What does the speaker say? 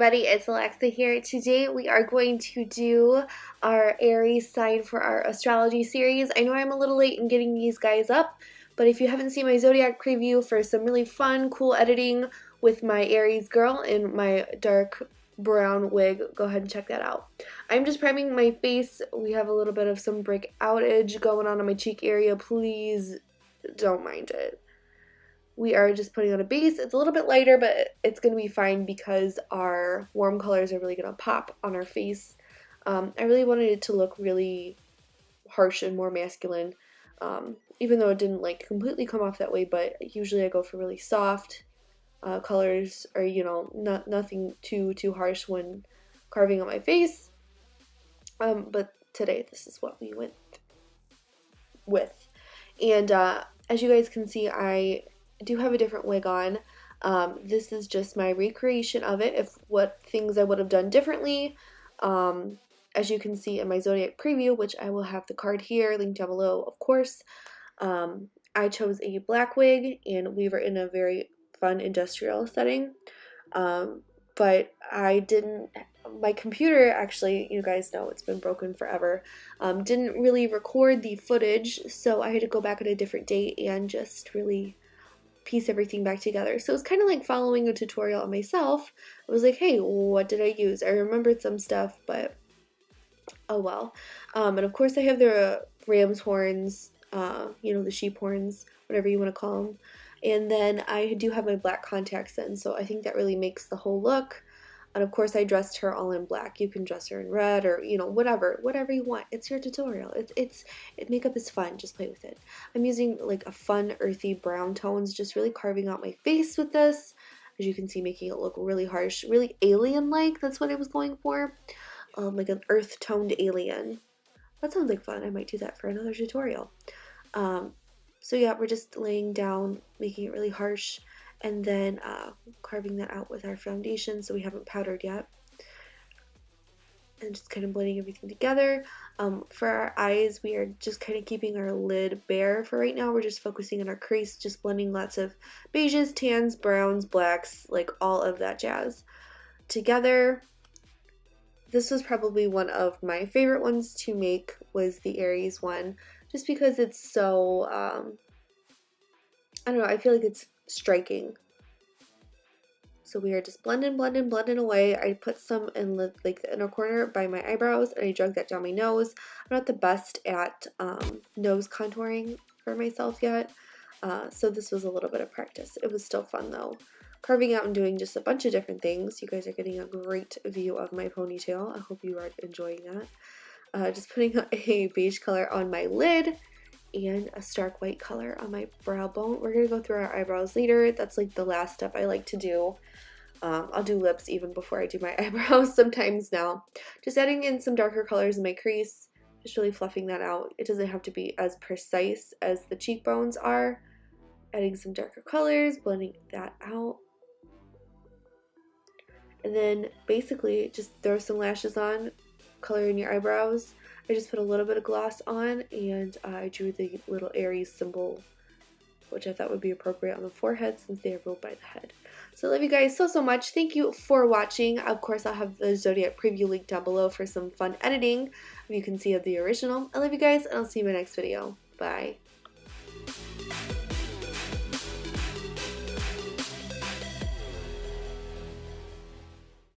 everybody, it's Alexa here. Today we are going to do our Aries sign for our astrology series. I know I'm a little late in getting these guys up, but if you haven't seen my zodiac preview for some really fun, cool editing with my Aries girl in my dark brown wig, go ahead and check that out. I'm just priming my face. We have a little bit of some brick outage going on in my cheek area. Please don't mind it. We are just putting on a base. It's a little bit lighter, but it's going to be fine because our warm colors are really going to pop on our face. I really wanted it to look really harsh and more masculine, even though it didn't like completely come off that way, but usually I go for really soft colors, or nothing too harsh when carving on my face. But today this is what we went with. And as you guys can see, I do have a different wig on. This is just my recreation of it, if what things I would have done differently. As you can see in my zodiac preview, which I will have the card here linked down below, of course. I chose a black wig, and we were in a very fun industrial setting. But I didn't, my computer, actually, you guys know it's been broken forever, didn't really record the footage, so I had to go back at a different date and just really piece everything back together. So it's kind of like following a tutorial on myself. I was like, hey, what did I use? I remembered some stuff, but oh well. And of course I have the ram's horns, the sheep horns, whatever you want to call them. And then I do have my black contacts in, so I think that really makes the whole look. And of course I dressed her all in black. You can dress her in red, or whatever you want. It's your tutorial. Makeup is fun. Just play with it. I'm using like a fun earthy brown tones, just really carving out my face with this. As you can see, making it look really harsh, really alien-like. That's what I was going for. Like an earth toned alien. That sounds like fun. I might do that for another tutorial. So yeah, we're just laying down, making it really harsh, and then carving that out with our foundation, so we haven't powdered yet. And just kind of blending everything together. For our eyes, we are just kind of keeping our lid bare for right now. We're just focusing on our crease, just blending lots of beiges, tans, browns, blacks, like all of that jazz together. This was probably one of my favorite ones to make, was the Aries one, just because it's so, I don't know, I feel like it's striking. So we are just blending away. I put some in like the inner corner by my eyebrows, and I drug that down my nose. I'm not the best at nose contouring for myself yet, so this was a little bit of practice. It was still fun though. Carving out and doing just a bunch of different things. You guys are getting a great view of my ponytail. I hope you are enjoying that. Just putting a beige color on my lid and a stark white color on my brow bone. We're going to go through our eyebrows later. That's like the last step I like to do. I'll do lips even before I do my eyebrows sometimes now. Just adding in some darker colors in my crease. Just really fluffing that out. It doesn't have to be as precise as the cheekbones are. Adding some darker colors, blending that out. And then basically just throw some lashes on, color in your eyebrows. I just put a little bit of gloss on, and I drew the little Aries symbol, which I thought would be appropriate on the forehead since they are ruled by the head. So I love you guys so much. Thank you for watching. Of course, I'll have the zodiac preview link down below for some fun editing. You can see of the original. I love you guys, and I'll see you in my next video. Bye.